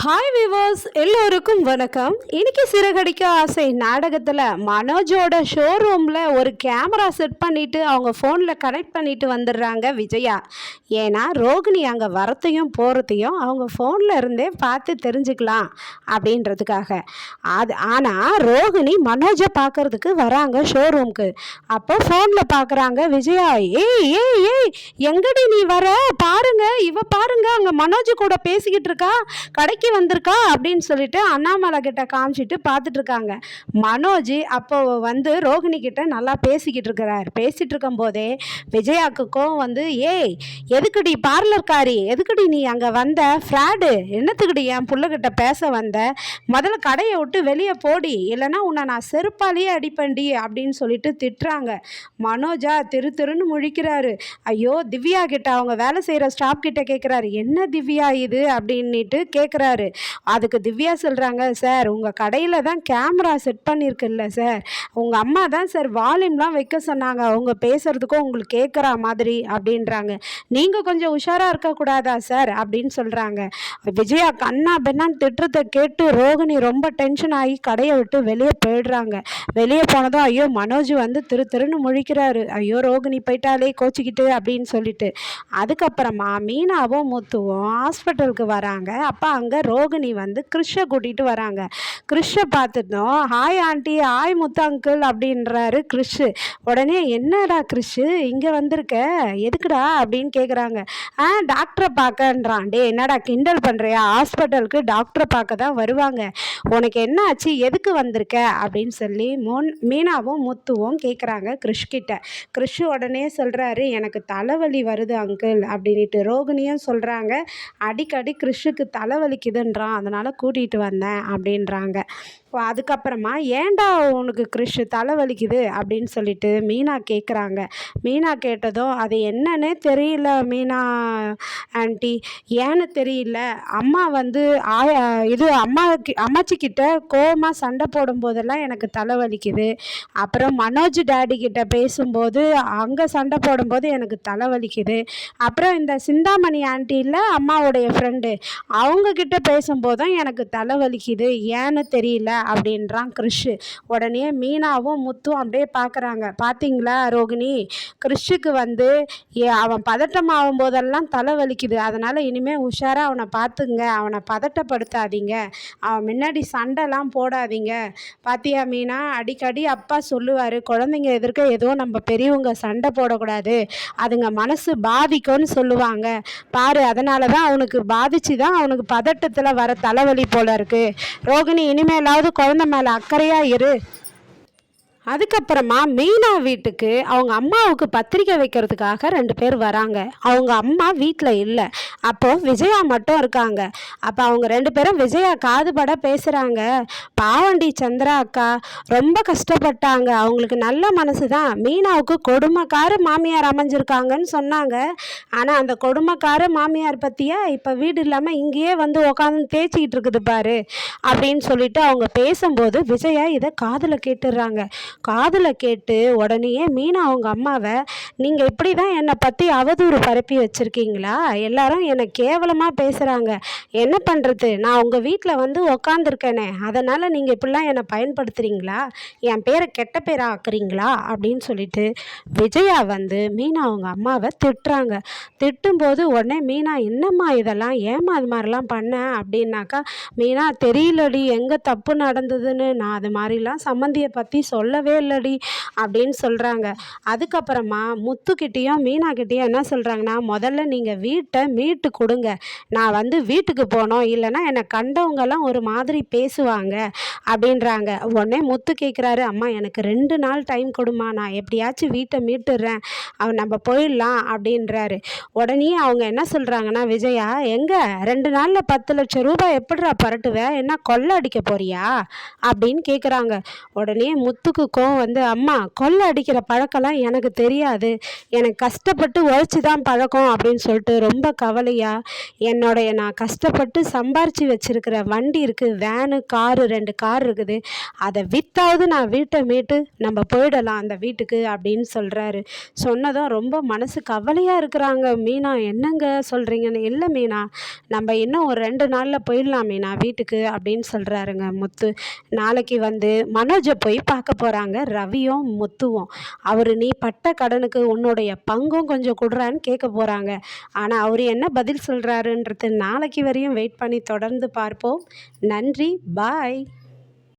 Hi viewers, எல்லோருக்கும் வணக்கம். இன்னைக்கு சிறகடிக்க ஆசை நாடகத்தில் மனோஜோட ஷோரூமில் ஒரு கேமரா செட் பண்ணிவிட்டு அவங்க ஃபோனில் கனெக்ட் பண்ணிட்டு வந்துடுறாங்க விஜயா. ஏன்னா ரோகிணி அங்கே வரத்தையும் போகிறதையும் அவங்க ஃபோனில் இருந்தே பார்த்து தெரிஞ்சுக்கலாம் அப்படின்றதுக்காக. ஆனால் ரோகிணி மனோஜை பார்க்கறதுக்கு வராங்க ஷோரூமுக்கு. அப்போ ஃபோனில் பார்க்குறாங்க விஜயா. ஏய் ஏய் ஏய் எங்கடி நீ வர, பாருங்க இவ பாருங்க அங்கே மனோஜ் கூட பேசிக்கிட்டு இருக்கா, கடைக்கு வந்திருக்கா அப்படின்னு சொல்லிட்டு அண்ணாமலை கிட்ட காமிச்சிட்டு பார்த்துட்டு இருக்காங்க. மனோஜ் அப்போ வந்து ரோகிணி கிட்ட நல்லா பேசிக்கிட்டு இருக்கிறார். பேசிட்டு இருக்கும் போதே விஜயாக்குக்கும் வந்து, ஏய் எதுக்குடி பார்லர்காரி, எதுக்குடி நீ அங்கே வந்த, ஃப்ராடு, என்னத்துக்குடி என் புள்ளகிட்ட பேச வந்த, முதல்ல கடையை விட்டு வெளியே போடி, இல்லைன்னா உன்னை நான் செருப்பாலேயே அடிப்பண்டி அப்படின்னு சொல்லிட்டு திட்டுறாங்க. மனோஜா திருன்னு முழிக்கிறாரு. ஐயோ திவ்யா கிட்ட, அவங்க வேலை செய்கிற ஸ்டாஃப் கிட்ட கேட்குறாரு, என்ன திவ்யா இது அப்படின்ட்டு கேட்குறாரு. அதுக்கு திவ்யா சொல்கிறாங்க, சார் உங்கள் கடையில் தான் கேமரா செட் பண்ணியிருக்குல்ல சார், உங்கள் அம்மா தான் சார் வால்யூம்லாம் வைக்க சொன்னாங்க, அவங்க பேசுகிறதுக்கும் உங்களுக்கு கேட்குற மாதிரி அப்படின்றாங்க. நீங்கள் கொஞ்சம் உஷாராக இருக்கக்கூடாதா சார் அப்படின்னு சொல்கிறாங்க. விஜயா கண்ணா பெண்ணான்னு திட்டத்தை கேட்டு ரோகிணி ரொம்ப டென்ஷன் ஆகி கடையை விட்டு வெளியே போயிடுறாங்க. வெளியே போனதும் ஐயோ மனோஜ் வந்து திருன்னு முழிக்கிறாரு. ஐயோ ரோகிணி போயிட்டாலே கோச்சிக்கிட்டு அப்படின்னு சொல்லிட்டு. அதுக்கப்புறமா மீனாவும் முத்துவும் ஹாஸ்பிட்டலுக்கு வராங்க. அப்போ அங்கே ரோகிணி வந்து கிருஷ்ஷை கூட்டிகிட்டு வராங்க. கிருஷ்ஷை பார்த்துட்டோம். ஹாய் ஆண்டி, ஹாய் முத்து அங்கிள் அப்படின்றாரு கிருஷ்ஷு. உடனே என்னடா கிருஷ்ஷு இங்கே வந்திருக்க, எதுக்குடா அப்படின்னு கேட்குறாங்க. டாக்டரை பார்க்கன்றான். டே என்னடா கிண்டல் பண்ணுறியா, ஹாஸ்பிட்டலுக்கு டாக்டரை பார்க்க தான் வருவாங்க, உனக்கு என்ன ஆச்சு, எதுக்கு வந்திருக்க அப்படின்னு சொல்லி மீனாவும் முத்துவும் கேட்குறாங்க கிருஷ்கிட்ட. கிருஷ் உடனே சொல்கிறாரு, எனக்கு தலைவலி வருது அங்கிள் அப்படின்ட்டு. ரோகிணியும் சொல்கிறாங்க, அடிக்கடி கிருஷ்ஷுக்கு தலைவலிக்குதுன்றான், அதனால் கூட்டிகிட்டு வந்தேன் அப்படின்றாங்க. அதுக்கப்புறமா ஏண்டா உனக்கு கிருஷ் தலைவலிக்குது அப்படின்னு சொல்லிட்டு மீனா கேட்குறாங்க. மீனா கேட்டதும் அது என்னன்னே தெரியல மீனா ஆண்டி, ஏன்னு தெரியல, அம்மா வந்து அம்மாச்சிக்கிட்ட கோவமாக சண்டை போடும்போதெல்லாம் எனக்கு தலைவலிக்குது, அப்புறம் மனோஜ் டேடி கிட்ட பேசும்போது அங்கே சண்டை போடும்போது எனக்கு தலைவலிக்குது, அப்புறம் இந்த சிந்தாமணி ஆண்டியில் அம்மாவுடைய ஃப்ரெண்டு அவங்கக்கிட்ட பேசும்போதும் எனக்கு தலைவலிக்குது, ஏன்னு தெரியல அப்படின்றான் கிருஷ். உடனே மீனாவும் முத்தும் அப்படியே பார்க்குறாங்க. பார்த்தீங்களா ரோகிணி, கிருஷ்ஷுக்கு வந்து அவன் பதட்டம் ஆகும் போதெல்லாம் தலைவலிக்குது, அதனால் இனிமேல் உஷாராக அவனை பார்த்துங்க, அவனை பதட்டப்படுத்தாதீங்க, அவன் முன்னாடி சண்டைலாம் போடாதீங்க. பாத்தியா மீனா, அடிக்கடி அப்பா சொல்லுவார், குழந்தைங்க எதிர்க்க ஏதோ நம்ம பெரியவங்க சண்டை போடக்கூடாது, அதுங்க மனசு பாதிக்கும்னு சொல்லுவாங்க பாரு, அதனால தான் அவனுக்கு பாதிச்சு தான் அவனுக்கு பதட்டத்தில் வர தலைவலி போல இருக்குது. ரோகிணி இனிமேலாவது குழந்தை மேலே அக்கறையாக இரு. அதுக்கப்புறமா மீனா வீட்டுக்கு அவங்க அம்மாவுக்கு பத்திரிக்கை வைக்கிறதுக்காக 2 பேர் வராங்க. அவங்க அம்மா வீட்டில் இல்லை. அப்போது விஜயா மட்டும் இருக்காங்க. அப்போ அவங்க 2 பேரும் விஜயா காதுபட பேசுகிறாங்க. பாவண்டி சந்திரா அக்கா ரொம்ப கஷ்டப்பட்டாங்க, அவங்களுக்கு நல்ல மனசு தான், மீனாவுக்கு கொடுமைக்கார மாமியார் அமைஞ்சிருக்காங்கன்னு சொன்னாங்க, ஆனால் அந்த கொடுமைக்கார மாமியார் பற்றியா இப்போ வீடு இல்லாமல் இங்கேயே வந்து உட்காந்து தேய்ச்சிக்கிட்டு இருக்குது பாரு அப்படின்னு சொல்லிட்டு அவங்க பேசும்போது விஜயா இதை காதில் கேட்டுடுறாங்க. காதில் கேட்டு உடனேயே மீனா அவங்க அம்மாவை, நீங்கள் இப்படி தான் என்னை பற்றி அவதூறு பரப்பி வச்சுருக்கீங்களா, எல்லாரும் என்னை கேவலமாக பேசுகிறாங்க, என்ன பண்ணுறது, நான் உங்கள் வீட்டில் வந்து உக்காந்துருக்கேனே, அதனால் நீங்கள் இப்படிலாம் என்னை பயன்படுத்துகிறீங்களா, என் பேரை கெட்ட பேராக ஆக்குறீங்களா அப்படின்னு சொல்லிட்டு விஜயா வந்து மீனா அவங்க அம்மாவை திட்டுறாங்க. திட்டும்போது உடனே மீனா, என்னம்மா இதெல்லாம், ஏம்மா அது மாதிரிலாம் பண்ணேன் அப்படின்னாக்கா, மீனா தெரியலடி எங்கே தப்பு நடந்ததுன்னு, நான் அது மாதிரிலாம் சம்மந்தியை பற்றி சொல்லவே இல்லடி அப்படின்னு சொல்கிறாங்க. அதுக்கப்புறமா முத்துக்கிட்டேயும் மீனாக்கிட்டேயும் என்ன சொல்கிறாங்கன்னா, முதல்ல நீங்கள் வீட்டை மீட்டு கொடுங்க, நான் வந்து வீட்டுக்கு போனோம், இல்லைன்னா என்னை கண்டவங்கெல்லாம் ஒரு மாதிரி பேசுவாங்க அப்படின்றாங்க. உடனே முத்து கேட்குறாரு, அம்மா எனக்கு 2 நாள் டைம் கொடுமா, நான் எப்படியாச்சும் வீட்டை மீட்டுடுறேன், நம்ம போயிடலாம் அப்படின்றாரு. உடனே அவங்க என்ன சொல்கிறாங்கன்னா, விஜயா எங்கே 2 நாளில் 10 லட்சம் ரூபாய் எப்படிரா பரட்டுவேன், என்ன கொள்ளை அடிக்க போறியா அப்படின்னு கேட்குறாங்க. உடனே முத்துக்கு கோவம் வந்து, அம்மா கொள்ளை அடிக்கிற பழக்கம்லாம் எனக்கு தெரியாது, எனக்கு கஷ்டப்பட்டு உழைச்சி தான் பழக்கம் அப்படின்னு சொல்லிட்டு ரொம்ப கவலையாக நான் கஷ்டப்பட்டு சம்பாரித்து வச்சுருக்கிற வண்டி இருக்குது, வேனு காரு 2 கார் இருக்குது, அதை வித்தாவது நான் வீட்டை மீட்டு நம்ம போயிடலாம் அந்த வீட்டுக்கு அப்படின்னு சொல்கிறாரு. சொன்னதும் ரொம்ப மனசு கவலையாக இருக்கிறாங்க மீனா. என்னங்க சொல்கிறீங்கன்னு, இல்லை மீனா, நம்ம இன்னும் ஒரு 2 நாளில் போயிடலாம் மீனா வீட்டுக்கு அப்படின்னு சொல்கிறாருங்க முத்து. நாளைக்கு வந்து மனோஜை போய் பார்க்க போகிறாங்க ரவியும் முத்துவும். அவர் நீ பட்ட கடனுக்கு உன்னுடைய பங்கும் கொஞ்சம் கொடுறான்னு கேட்க போகிறாங்க. ஆனால் அவர் என்ன பதில் சொல்கிறாருன்றது நாளைக்கு வரையும் வெயிட் பண்ணி தொடர்ந்து பார்ப்போம். நன்றி, பாய்.